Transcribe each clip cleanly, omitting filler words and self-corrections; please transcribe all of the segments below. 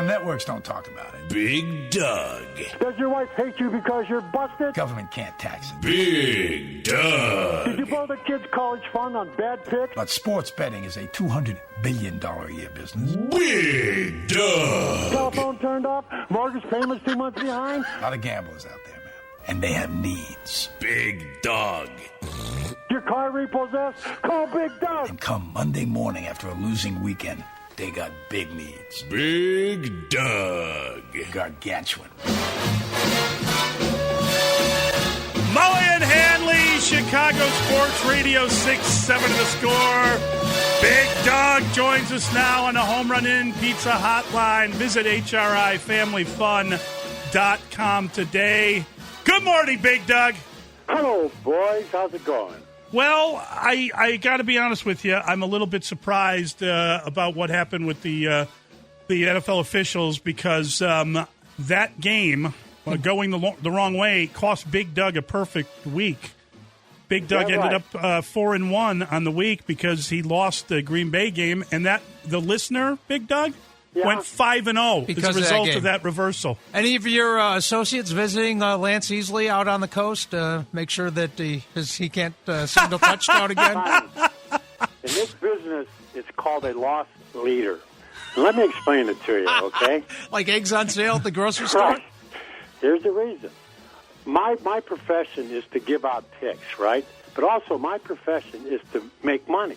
Networks don't talk about it. Big Doug. Does your wife hate you because you're busted? Government can't tax it. Big Doug. Did you blow the kids' college fund on bad picks? But sports betting is a $200 billion a year business. Big Doug. Telephone turned off? Mortgage payments 2 months behind? A lot of gamblers out there, man. And they have needs. Big Doug. Your car repossessed? Call Big Doug. And come Monday morning after a losing weekend, they got big needs. Big Doug. Gargantuan. Mully and Hanley, Chicago Sports Radio 6-7 The Score. Big Doug joins us now on the Home Run Inn Pizza Hotline. Visit HRIFamilyFun.com today. Good morning, Big Doug. Hello, boys. How's it going? Well, I got to be honest with you. I'm a little bit surprised about what happened with the NFL officials because that game going the wrong way cost Big Doug a perfect week. Big Doug ended up 4-1 on the week because he lost the Green Bay game, and that the listener, Big Doug, went 5-0 as a result of that reversal. Any of your associates visiting Lance Easley out on the coast? Make sure that he can't single touchdown again. In this business, it's called a loss leader. And let me explain it to you, okay? Like eggs on sale at the grocery store? Right. Here's the reason. My profession is to give out picks, right? But also my profession is to make money.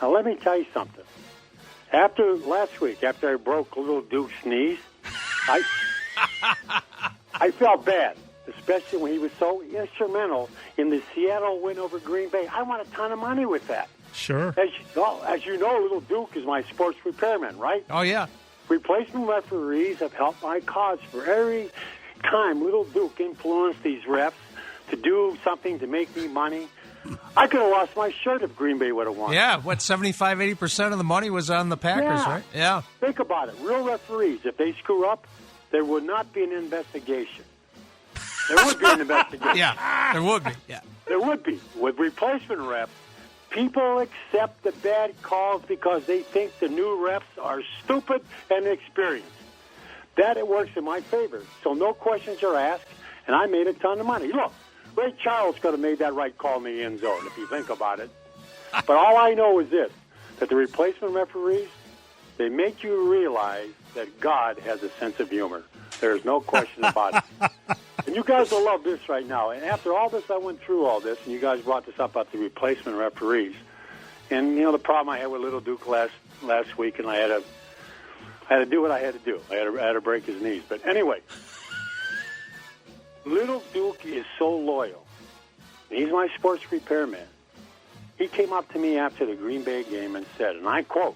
Now, let me tell you something. After last week, after I broke little Duke's knees, I felt bad, especially when he was so instrumental in the Seattle win over Green Bay. I won a ton of money with that. Sure. As you know, little Duke is my sports repairman, right? Oh, yeah. Replacement referees have helped my cause for every time little Duke influenced these refs to do something to make me money. I could have lost my shirt if Green Bay would have won. Yeah, 75-80% of the money was on the Packers, right? Yeah. Think about it. Real referees, if they screw up, there would not be an investigation. There would be an investigation. Yeah, there would be. Yeah, there would be. With replacement refs, people accept the bad calls because they think the new refs are stupid and inexperienced. That it works in my favor. So no questions are asked, and I made a ton of money. Look, Ray Charles could have made that right call in the end zone, if you think about it. But all I know is this, that the replacement referees, they make you realize that God has a sense of humor. There's no question about it. And you guys will love this right now. And after all this, I went through all this, and you guys brought this up about the replacement referees. And, you know, the problem I had with Little Duke last week, and I had to do what I had to do. I had to break his knees. But anyway, Little Duke is so loyal. He's my sports repairman. He came up to me after the Green Bay game and said, and I quote,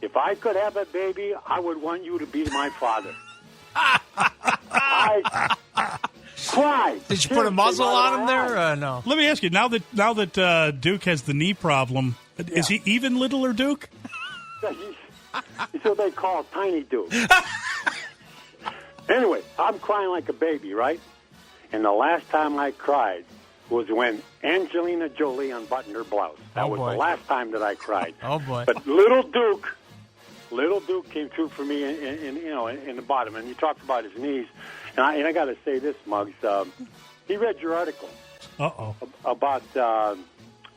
"If I could have a baby, I would want you to be my father." I cried. Did you put a muzzle on him there? No. Let me ask you, now that Duke has the knee problem, is he even littler Duke? He's what they call Tiny Duke. Anyway, I'm crying like a baby, right? And the last time I cried was when Angelina Jolie unbuttoned her blouse. That was the last time that I cried. Oh, boy. But Little Duke came through for me in the bottom. And you talked about his knees. And I got to say this, Muggs. He read your article. About,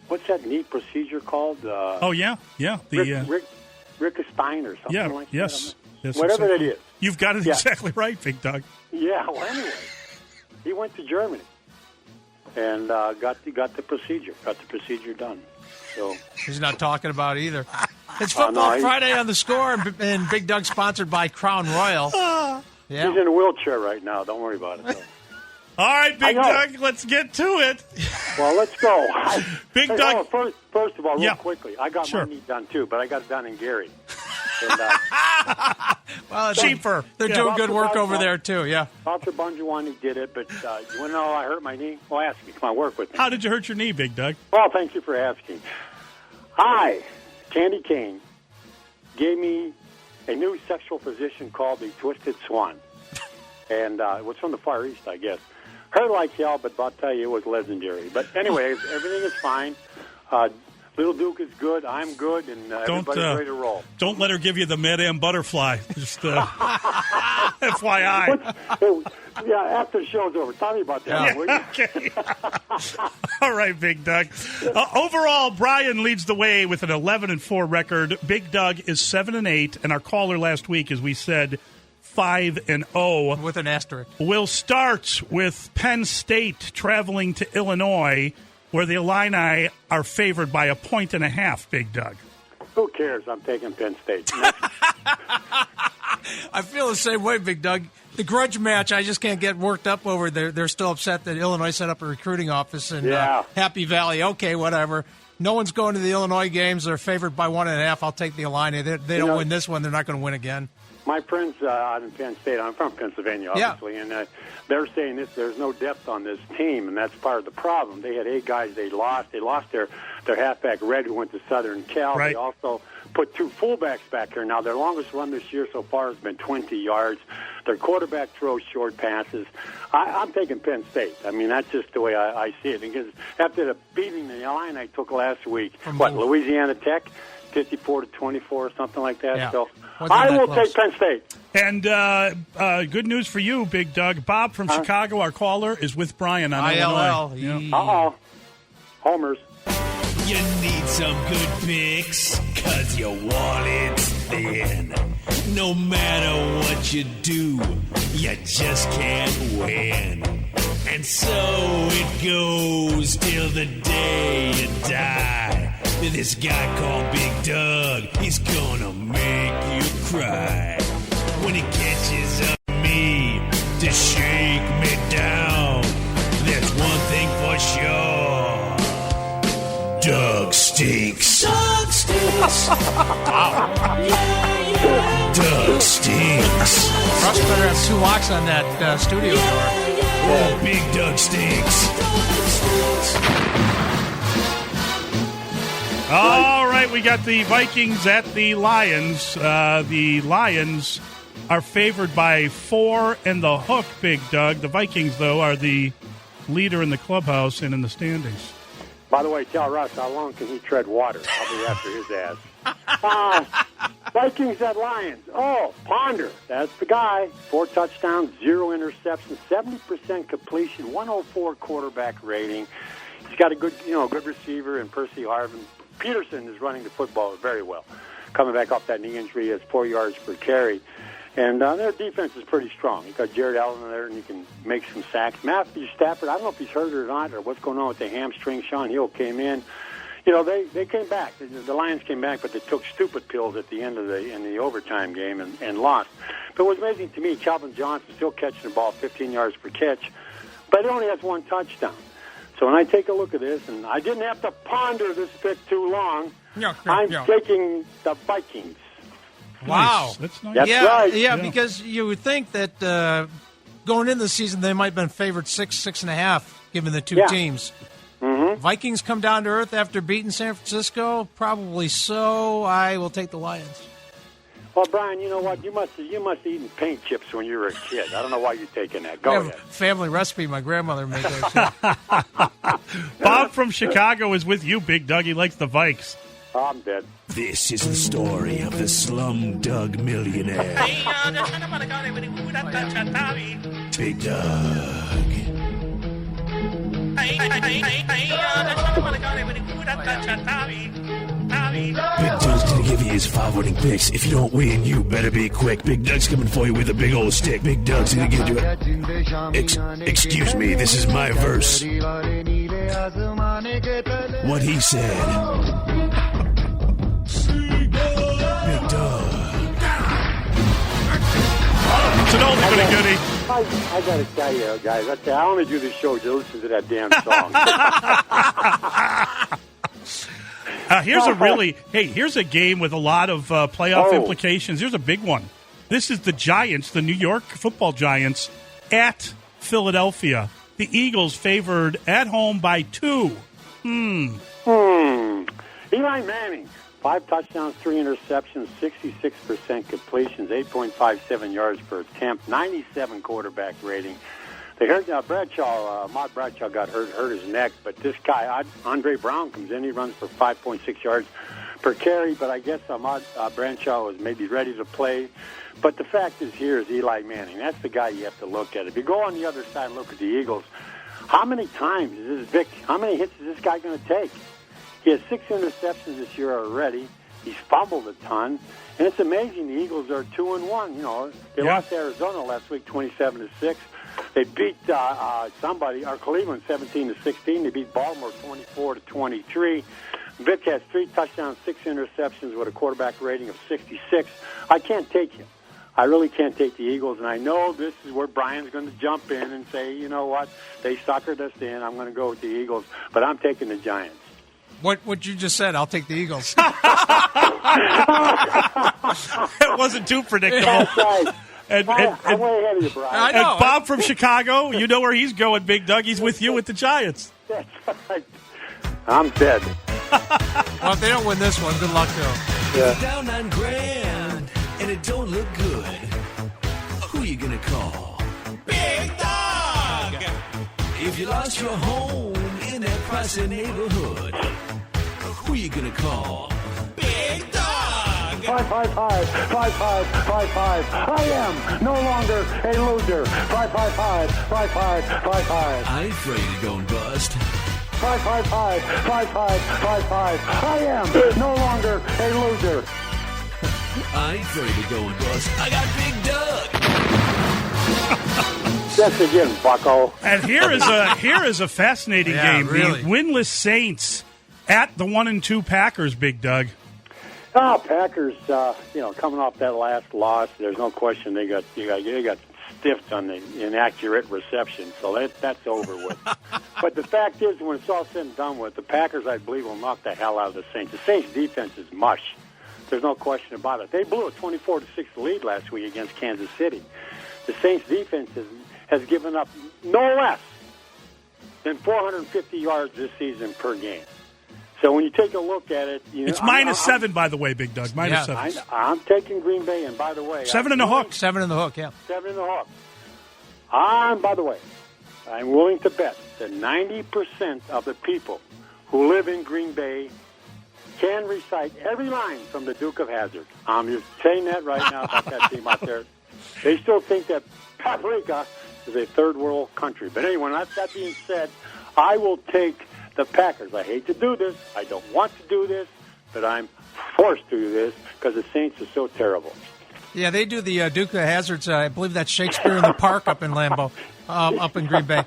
what's that knee procedure called? Yeah. Rick Stein or something like that. Yes, whatever exactly. it is. You've got it exactly right, Big Doug. Yeah, well, anyway, he went to Germany and got the procedure done. So he's not talking about either. It's Football Friday on the Score, and Big Doug sponsored by Crown Royal. Yeah. He's in a wheelchair right now. Don't worry about it, though. All right, Big Doug, let's get to it. Well, let's go. Big Doug. First of all, real quickly, I got my knee done, too, but I got it done in Gary. And, well, cheaper. They're doing good work over there, too, yeah. Dr. Bunjawani did it, but you want to know how I hurt my knee? Well, ask me. Come on, work with me. How did you hurt your knee, Big Doug? Well, thank you for asking. Hi, Candy Cane gave me a new sexual position called the Twisted Swan. And it was from the Far East, I guess. Hurt like hell, but I'll tell you, it was legendary. But anyway, everything is fine. Little Duke is good. I'm good, and everybody's ready to roll. Don't let her give you the Madame Butterfly. Just FYI. Yeah, after the show's over. Tell me about that, will you? Okay. All right, Big Doug. Overall, Brian leads the way with an 11-4 record. Big Doug is 7-8, and our caller last week, as we said, 5-0 with an asterisk. We'll start with Penn State traveling to Illinois, where the Illini are favored by 1.5. Big Doug. Who cares? I'm taking Penn State. I feel the same way, Big Doug. The grudge match, I just can't get worked up over. They're still upset that Illinois set up a recruiting office in Happy Valley. Okay, whatever. No one's going to the Illinois games. They're favored by 1.5. I'll take the Illini. They don't win this one. They're not going to win again. My friends out in Penn State, I'm from Pennsylvania, obviously, and they're saying there's no depth on this team, and that's part of the problem. They had 8 guys they lost. They lost their halfback, Red, who went to Southern Cal. Right. They also put 2 fullbacks back here. Now, their longest run this year so far has been 20 yards. Their quarterback throws short passes. I'm taking Penn State. I mean, that's just the way I see it. Because after the beating the Illini took last week, Louisiana Tech, 54-24 or something like that. Yeah. So I will take Penn State. And good news for you, Big Doug. Bob from Chicago, our caller, is with Brian on ILL. Illinois. Uh-oh. Homers. You need some good picks, 'cause your wallet's thin. No matter what you do, you just can't win. And so it goes till the day you die. This guy called Big Doug, he's gonna make you cry. When he catches up to me to shake me down, there's one thing for sure. Doug stinks. Doug stinks. Doug stinks. Russ better have 2 locks on that studio door. Oh, Big Doug stinks. All right, we got the Vikings at the Lions. The Lions are favored by 4 and the hook, Big Doug. The Vikings, though, are the leader in the clubhouse and in the standings. By the way, tell Russ, how long can he tread water? I'll be after his ass. Vikings at Lions. Oh, Ponder. That's the guy. 4 touchdowns, 0 interceptions, 70% completion, 104 quarterback rating. He's got a good receiver in Percy Harvin. Peterson is running the football very well. Coming back off that knee injury, he has 4 yards per carry. And their defense is pretty strong. You got Jared Allen there, and he can make some sacks. Matthew Stafford, I don't know if he's hurt or not, or what's going on with the hamstring. Sean Hill came in. You know, they came back. The Lions came back, but they took stupid pills at the end of the overtime game and lost. But what was amazing to me, Calvin Johnson still catching the ball 15 yards per catch, but he only has 1 touchdown. So when I take a look at this, and I didn't have to ponder this pick too long, I'm taking the Vikings. Wow. Nice. That's nice. That's right. Yeah, because you would think that going into the season they might have been favored 6.5, given the 2 teams. Mm-hmm. Vikings come down to earth after beating San Francisco? Probably so. I will take the Lions. Well, Brian, you know what? You must have eaten paint chips when you were a kid. I don't know why you're taking that. Go ahead. Family recipe my grandmother made that. Bob from Chicago is with you, Big Doug. He likes the Vikes. Oh, I'm dead. This is the story of the Slumdog Millionaire. Big Doug. Big Doug's gonna give you his 5 winning picks. If you don't win, you better be quick. Big Doug's coming for you with a big old stick. Big Doug's gonna give you excuse me, this is my verse. What he said. Big Doug. It's an oldie but a goodie. I got to tell you, guys, I only do this show to listen to that damn song. Here's a game with a lot of playoff implications. Here's a big one. This is the Giants, the New York football Giants, at Philadelphia. The Eagles favored at home by 2. Eli Manning, 5 touchdowns, 3 interceptions, 66% completions, 8.57 yards per attempt, 97 quarterback rating. They heard Bradshaw, Mark Bradshaw got hurt his neck, but this guy, Andre Brown, comes in. He runs for 5.6 yards per carry, but I guess Ahmad Bradshaw was maybe ready to play. But the fact is here is Eli Manning. That's the guy you have to look at. If you go on the other side and look at the Eagles, how many times is how many hits is this guy going to take? He has 6 interceptions this year already. He's fumbled a ton. And it's amazing the Eagles are 2-1. You know, they lost to Arizona last week 27-6. They beat Cleveland 17-16. They beat Baltimore 24-23. Vic has 3 touchdowns, 6 interceptions with a quarterback rating of 66. I can't take him. I really can't take the Eagles, and I know this is where Brian's going to jump in and say, you know what, they suckered us in. I'm going to go with the Eagles, but I'm taking the Giants. What you just said, I'll take the Eagles. It wasn't too predictable. That's right. And I'm way ahead of you, Brian. I know. And Bob from Chicago, you know where he's going, Big Doug. He's with you with the Giants. That's right. I'm dead. Well, if they don't win this one, good luck to them. Yeah. Down 9 grand and it don't look good. Who you gonna call? Big Dog! If you lost your home in that pricey neighborhood, who you gonna call? Big Dog! 555, 5555. I am no longer a loser. 555, 5555. I ain't afraid of going bust. 555, 5555. I am no longer a loser. I ain't afraid of going bust. I got Big Doug. That's again, bucko. And here is a fascinating game. Really. The winless Saints at the 1-2 Packers, Big Doug. Oh, Packers, coming off that last loss, there's no question they got stiffed on the inaccurate reception, so that's over with. But the fact is, when it's all said and done with, the Packers, I believe, will knock the hell out of the Saints. The Saints' defense is mush. There's no question about it. They blew a 24-6 lead last week against Kansas City. The Saints' defense has given up no less than 450 yards this season per game. So when you take a look at it, It's -7, by the way, Big Doug. -7. I'm taking Green Bay, and by the way, 7 and a hook. 7 in the hook, yeah. 7 in the hook. By the way, I'm willing to bet that 90% of the people who live in Green Bay can recite every line from the Duke of Hazzard. I'm just saying that right now about that team out there. They still think that Paprika is a third world country. But anyway, that being said, I will take the Packers. I hate to do this. I don't want to do this, but I'm forced to do this because the Saints are so terrible. Yeah, they do the Duke of Hazzards. I believe that's Shakespeare in the Park up in Lambeau, up in Green Bay.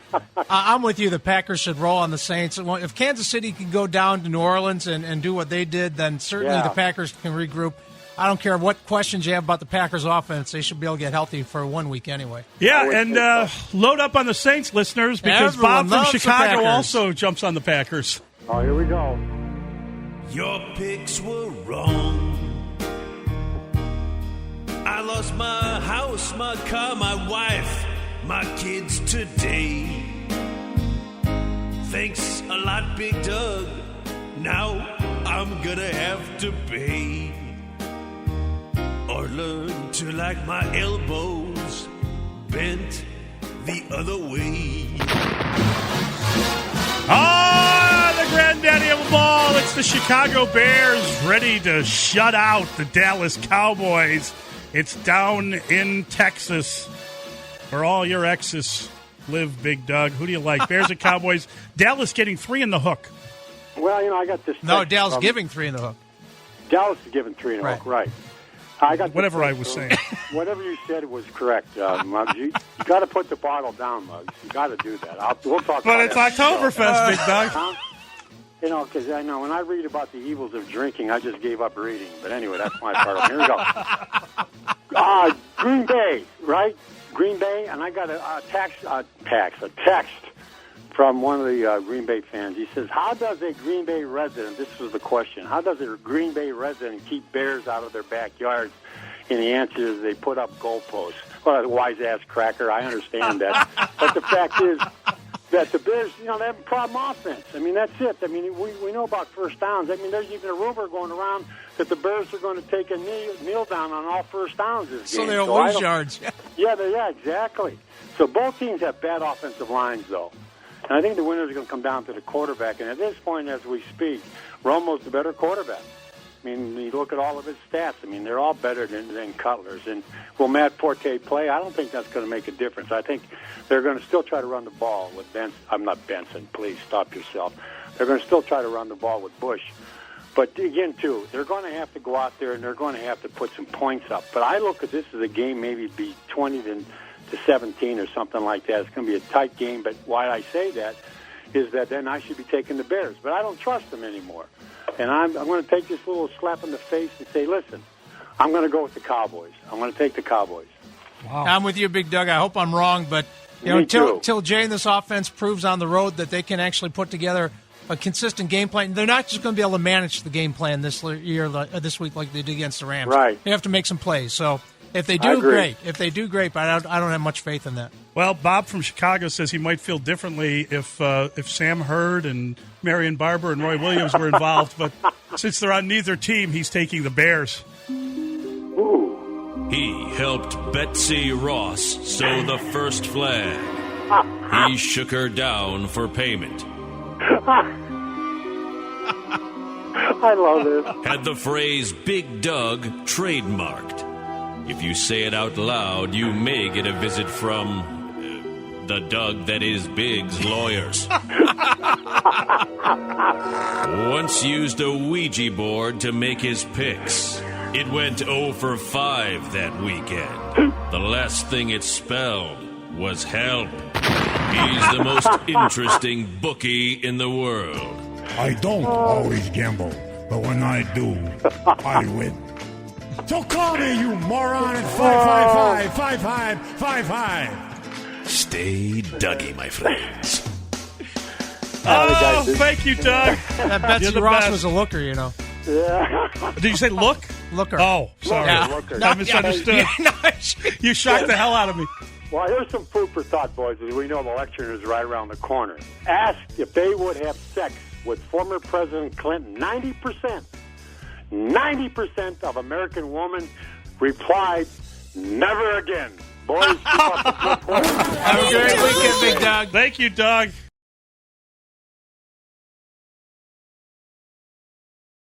I'm with you. The Packers should roll on the Saints. If Kansas City can go down to New Orleans and do what they did, then certainly the Packers can regroup. I don't care what questions you have about the Packers' offense. They should be able to get healthy for 1 week anyway. Yeah, and load up on the Saints, listeners, because Everyone Bob from loves Chicago also jumps on the Packers. Oh, here we go. Your picks were wrong. I lost my house, my car, my wife, my kids today. Thanks a lot, Big Doug. Now I'm gonna have to pay. Or learn to like my elbows bent the other way. The granddaddy of them all. It's the Chicago Bears ready to shut out the Dallas Cowboys. It's down in Texas where all your exes live, Big Doug. Who do you like? Bears or Cowboys? Dallas getting 3 in the hook. Well, I got this. No, Dallas giving 3 in the hook. Dallas is giving 3 in the hook, right. I got whatever I was saying. Whatever you said was correct, Muggs. You got to put the bottle down, Muggs. You got to do that. We'll talk But about it's it. Oktoberfest, Big Doug. Because I know when I read about the evils of drinking, I just gave up reading. But anyway, that's my part. Here we go. Green Bay, right? Green Bay, and I got a text from one of the Green Bay fans. He says, how does a Green Bay resident, this was the question, how does a Green Bay resident keep bears out of their backyards? And the answer is they put up goalposts. Well, a wise-ass cracker, I understand that. But the fact is, that the Bears, they have a problem offense. I mean, that's it. I mean, we know about first downs. I mean, there's even a rumor going around that the Bears are going to take a kneel down on all first downs this game. So they'll lose yards. Yeah, exactly. So both teams have bad offensive lines, though. And I think the winners are going to come down to the quarterback. And at this point, as we speak, Romo's the better quarterback. I mean, you look at all of his stats. I mean, they're all better than Cutler's. And will Matt Forte play? I don't think that's going to make a difference. I think they're going to still try to run the ball with Benson. I'm not Benson. Please stop yourself. They're going to still try to run the ball with Bush. But again, too, they're going to have to go out there and they're going to have to put some points up. But I look at this as a game maybe be 20 to 17 or something like that. It's going to be a tight game. But why I say that is that then I should be taking the Bears. But I don't trust them anymore. And I'm going to take this little slap in the face and say, listen, I'm going to go with the Cowboys. I'm going to take the Cowboys. Wow. I'm with you, Big Doug. I hope I'm wrong, but till Jay and this offense proves on the road that they can actually put together a consistent game plan. They're not just going to be able to manage the game plan this week like they did against the Rams. Right. They have to make some plays. So if they do, great. If they do, great. But I don't have much faith in that. Well, Bob from Chicago says he might feel differently if Sam Hurd and Marion Barber and Roy Williams were involved. But since they're on neither team, he's taking the Bears. Ooh. He helped Betsy Ross sew the first flag. He shook her down for payment. I love this. Had the phrase Big Doug trademarked. If you say it out loud, you may get a visit from the Doug that is Big's lawyers. Once used a Ouija board to make his picks. It went 0 for 5 that weekend. The last thing it spelled was help. He's the most interesting bookie in the world. I don't always gamble, but when I do, I win. So call me, you moron, at 555-5555. Stay Dougie, my friends. Oh, thank you, Doug. That Betsy Ross was a looker, Yeah. Did you say look? Looker. Oh, sorry. Looker. I misunderstood. You shocked the hell out of me. Well, here's some food for thought, boys. We know the election is right around the corner. Asked if they would have sex with former President Clinton. 90% of American women replied, never again. Boys, keep up the good work. Have a great weekend, Big Doug. Thank you, Doug.